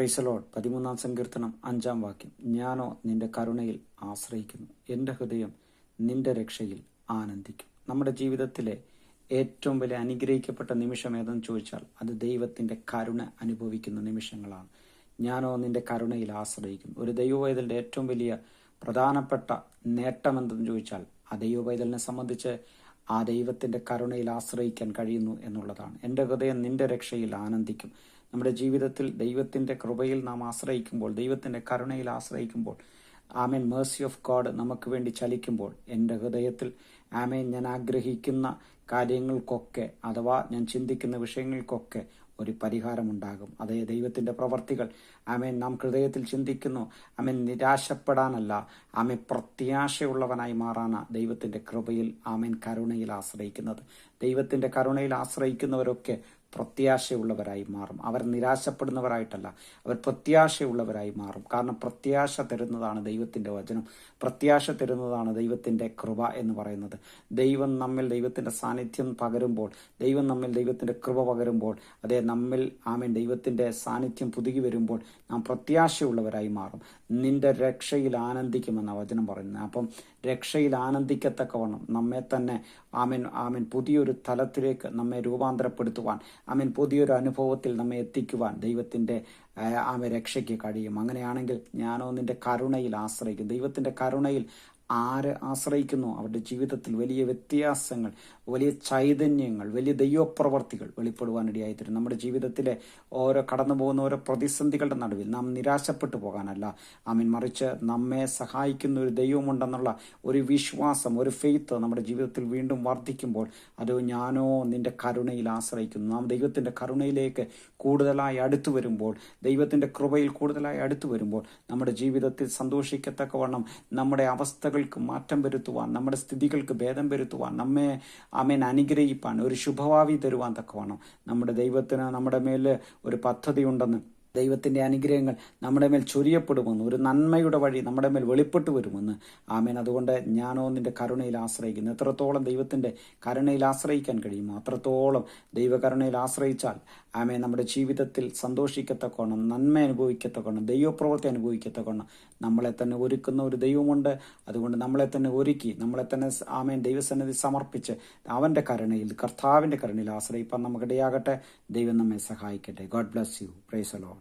Praise Lord. 13-ാം സങ്കീർത്തനം 5-ാം വാക്യം. ഞാനോ നിന്റെ കരുണയിൽ ആശ്രയിക്കുന്നു, എൻ്റെ ഹൃദയം നിന്റെ രക്ഷയിൽ ആനന്ദിക്കും. നമ്മുടെ ജീവിതത്തിലെ ഏറ്റവും വലിയ അനുഗ്രഹിക്കപ്പെട്ട നിമിഷം ഏതെന്ന് ചോദിച്ചാൽ അത് ദൈവത്തിൻ്റെ കരുണ അനുഭവിക്കുന്ന നിമിഷങ്ങളാണ്. ഞാനോ നിന്റെ കരുണയിൽ ആശ്രയിക്കുന്നു. ഒരു ദൈവവൈതലിൻ്റെ ഏറ്റവും വലിയ പ്രധാനപ്പെട്ട നേട്ടം എന്തെന്ന് ചോദിച്ചാൽ ആ ദൈവവൈതലിനെ സംബന്ധിച്ച് ആ ദൈവത്തിൻ്റെ കരുണയിൽ ആശ്രയിക്കാൻ കഴിയുന്നു എന്നുള്ളതാണ്. എൻ്റെ ഹൃദയം നിന്റെ രക്ഷയിൽ ആനന്ദിക്കും. നമ്മുടെ ജീവിതത്തിൽ ദൈവത്തിൻ്റെ കൃപയിൽ നാം ആശ്രയിക്കുമ്പോൾ, ദൈവത്തിൻ്റെ കരുണയിൽ ആശ്രയിക്കുമ്പോൾ, ആമേൻ, മേഴ്സി ഓഫ് ഗോഡ് നമുക്ക് വേണ്ടി ചലിക്കുമ്പോൾ എൻ്റെ ഹൃദയത്തിൽ ആമേൻ ഞാൻ ആഗ്രഹിക്കുന്ന കാര്യങ്ങൾക്കൊക്കെ അഥവാ ഞാൻ ചിന്തിക്കുന്ന വിഷയങ്ങൾക്കൊക്കെ ഒരു പരിഹാരമുണ്ടാകും. അതേ ദൈവത്തിൻ്റെ പ്രവർത്തികൾ ആമേൻ നാം ഹൃദയത്തിൽ ചിന്തിക്കുന്നു. ആമേൻ നിരാശപ്പെടാനല്ല, ആമേൻ പ്രത്യാശയുള്ളവനായി മാറാനാണ് ദൈവത്തിൻ്റെ കൃപയിൽ ആമേൻ കരുണയിൽ ആശ്രയിക്കുന്നത്. ദൈവത്തിൻ്റെ കരുണയിൽ ആശ്രയിക്കുന്നവരൊക്കെ പ്രത്യാശയുള്ളവരായി മാറും. അവർ നിരാശപ്പെടുന്നവരായിട്ടല്ല, അവർ പ്രത്യാശയുള്ളവരായി മാറും. കാരണം പ്രത്യാശ തരുന്നതാണ് ദൈവത്തിൻ്റെ വചനം, പ്രത്യാശ തരുന്നതാണ് ദൈവത്തിൻ്റെ കൃപ എന്ന് പറയുന്നത്. ദൈവം നമ്മിൽ ദൈവത്തിൻ്റെ സാന്നിധ്യം പകരുമ്പോൾ, ദൈവം നമ്മിൽ ദൈവത്തിൻ്റെ കൃപ പകരുമ്പോൾ, അതേ നമ്മിൽ ആമേൻ ദൈവത്തിൻ്റെ സാന്നിധ്യം പുതുകി വരുമ്പോൾ നാം പ്രത്യാശയുള്ളവരായി മാറും. നിന്റെ രക്ഷയിൽ ആനന്ദിക്കുമെന്ന വചനം പറയുന്നത്. അപ്പം രക്ഷയിൽ ആനന്ദിക്കത്തക്കവണ്ണം നമ്മെ തന്നെ ആമേൻ പുതിയൊരു തലത്തിലേക്ക് നമ്മെ രൂപാന്തരപ്പെടുത്തുവാൻ, ആമേൻ പുതിയൊരു അനുഭവത്തിൽ നമ്മെ എത്തിക്കുവാൻ ദൈവത്തിൻ്റെ രക്ഷയ്ക്ക് കഴിയും. അങ്ങനെയാണെങ്കിൽ ഞാനോ നിന്റെ കരുണയിൽ ആശ്രയിക്കും. ദൈവത്തിൻ്റെ കരുണയിൽ ആര് ആശ്രയിക്കുന്നു അവരുടെ ജീവിതത്തിൽ വലിയ വ്യത്യാസങ്ങൾ, വലിയ ചൈതന്യങ്ങൾ, വലിയ ദൈവപ്രവർത്തികൾ വെളിപ്പെടുവാനിടയായിത്തീരും. നമ്മുടെ ജീവിതത്തിലെ കടന്നു പോകുന്ന ഓരോ പ്രതിസന്ധികളുടെ നടുവിൽ നാം നിരാശപ്പെട്ടു പോകാനല്ല, മറിച്ച് നമ്മെ സഹായിക്കുന്ന ഒരു ദൈവമുണ്ടെന്നുള്ള ഒരു വിശ്വാസം, ഒരു ഫെയ്ത്ത് നമ്മുടെ ജീവിതത്തിൽ വീണ്ടും വർദ്ധിക്കുമ്പോൾ അത് ഞാനോ നിന്റെ കരുണയിൽ ആശ്രയിക്കുന്നു. നാം ദൈവത്തിൻ്റെ കരുണയിലേക്ക് കൂടുതലായി അടുത്തു വരുമ്പോൾ, ദൈവത്തിൻ്റെ കൃപയിൽ കൂടുതലായി അടുത്തു വരുമ്പോൾ നമ്മുടെ ജീവിതത്തിൽ സന്തോഷിക്കത്തക്കവണ്ണം നമ്മുടെ അവസ്ഥകൾ മാറ്റം വരുത്തുവാൻ, നമ്മുടെ സ്ഥിതികൾക്ക് ഭേദം വരുത്തുവാൻ, നമ്മെ ആമേൻ അനുഗ്രഹിപ്പാൻ, ഒരു ശുഭഭാവി തരുവാൻ തക്കവണ്ണം നമ്മുടെ ദൈവത്തിന് നമ്മുടെ മേൽ ഒരു പദ്ധതി ഉണ്ടെന്ന്, ദൈവത്തിൻ്റെ അനുഗ്രഹങ്ങൾ നമ്മുടെ മേൽ ചൊരിയപ്പെടുമെന്ന്, ഒരു നന്മയുടെ വഴി നമ്മുടെ മേൽ വെളിപ്പെട്ടു വരുമെന്ന്. ആമേൻ. അതുകൊണ്ട് ഞാനോ നിന്റെ കരുണയിൽ ആശ്രയിക്കുന്നു. എത്രത്തോളം ദൈവത്തിൻ്റെ കരുണയിൽ ആശ്രയിക്കാൻ കഴിയുമോ അത്രത്തോളം ദൈവകരുണയിൽ ആശ്രയിച്ചാൽ ആമേൻ നമ്മുടെ ജീവിതത്തിൽ സന്തോഷിക്കത്തക്കോണം, നന്മ അനുഭവിക്കത്തക്കോണം, ദൈവപ്രവൃത്തി അനുഭവിക്കത്തക്കോണം നമ്മളെ തന്നെ ഒരുക്കുന്ന ഒരു ദൈവമുണ്ട്. അതുകൊണ്ട് നമ്മളെ തന്നെ ഒരുക്കി, നമ്മളെ തന്നെ ആമേൻ ദൈവസന്നിധി സമർപ്പിച്ച് അവൻ്റെ കരുണയിൽ, കർത്താവിൻ്റെ കരുണയിൽ ആശ്രയിപ്പാൻ നമുക്കിടയാകട്ടെ. ദൈവം നമ്മെ സഹായിക്കട്ടെ. God bless you. Praise the Lord.